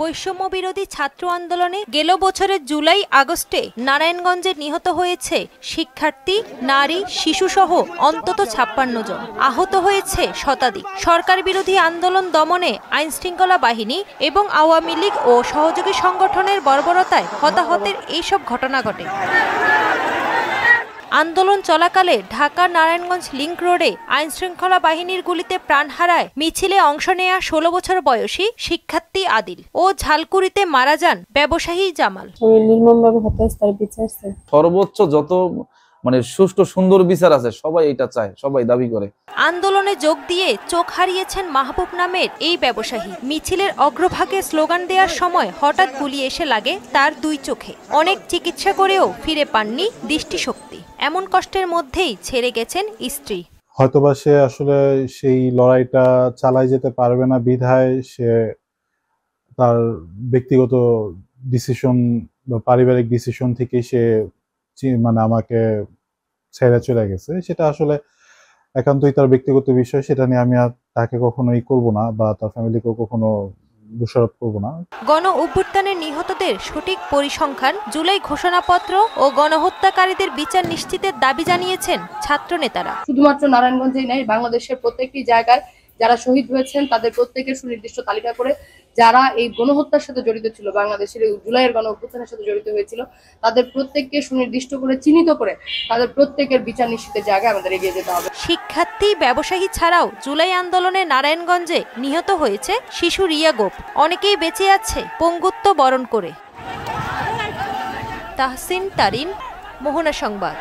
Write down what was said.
বৈষম্য বিরোধী ছাত্র আন্দোলনে গেল বছরের জুলাই আগস্টে নারায়ণগঞ্জে নিহত হয়েছে শিক্ষার্থী, নারী, শিশুসহ অন্তত ৫৬ জন। আহত হয়েছে শতাধিক। সরকার বিরোধী আন্দোলন দমনে আইনশৃঙ্খলা বাহিনী এবং আওয়ামী লীগ ও সহযোগী সংগঠনের বর্বরতায় হতাহতের এইসব ঘটনা ঘটে। আন্দোলন চলাকালে ঢাকা নারায়ণগঞ্জ লিংক রোডে আইনশৃঙ্খলা বাহিনীর গুলিতে প্রাণ হারায় মিছিলে অংশ নেয়া ১৬ বছর বয়সী শিক্ষার্থী আদিল ও ঝালকুড়িতে মারা যান ব্যবসায়ী জামাল। সর্বোচ্চ যত সুষ্ঠু সুন্দর বিচার আছে সবাই এটা চায়, সবাই দাবি করে। আন্দোলনে যোগ দিয়ে চোখ হারিয়েছেন মাহবুব নামের এই ব্যবসায়ী। মিছিলের অগ্রভাগে স্লোগান দেওয়ার সময় হঠাৎ গুলি এসে লাগে তার দুই চোখে। অনেক চিকিৎসা করেও ফিরে পাননি দৃষ্টিশক্তি। এমন কষ্টের মধ্যেই ছেড়ে গেছেন স্ত্রী। হয়তোবা সে আসলে সেই লড়াইটা চালাই যেতে পারবে না বিধায় সে তার ব্যক্তিগত ডিসিশন বা পারিবারিক ডিসিশন থেকে সে আমাকে ছেড়ে চলে গেছে। সেটা আসলে একান্তই তার ব্যক্তিগত বিষয়, সেটা নিয়ে আমি আর তাকে কখনোই করব না বা তার ফ্যামিলিকেও কখনো দোষারোপ করব না। গণ অভ্যুত্থানের নিহতদের সঠিক পরিসংখ্যান, জুলাই ঘোষণাপত্র ও গণহত্যাকারীদের বিচার নিশ্চিতের দাবি জানিয়েছেন ছাত্র নেতারা। শুধুমাত্র নারায়ণগঞ্জেই নয়, বাংলাদেশের প্রত্যেকটি জায়গায় যারা শহীদ হয়েছেন তাদের প্রত্যেকের সুনির্দিষ্ট তালিকা করে যারা এই গণহত্যার সাথে জড়িত ছিল, বাংলাদেশের জুলাইয়ের গণ অভ্যুত্থানের সাথে জড়িত হয়েছিল, তাদের প্রত্যেককে সুনির্দিষ্ট করে চিহ্নিত করে তাদের প্রত্যেকের বিচার নিশ্চিতের জায়গায় আমাদের এগিয়ে যেতে হবে। শিক্ষার্থী, ব্যবসায়ী ছাড়াও জুলাই আন্দোলনে নারায়ণগঞ্জে নিহত হয়েছে শিশু রিয়া গোপ। অনেকেই বেঁচে আছে পঙ্গুত্ব বরণ করে। তাহসিন তারিন, মোহনা সংবাদ।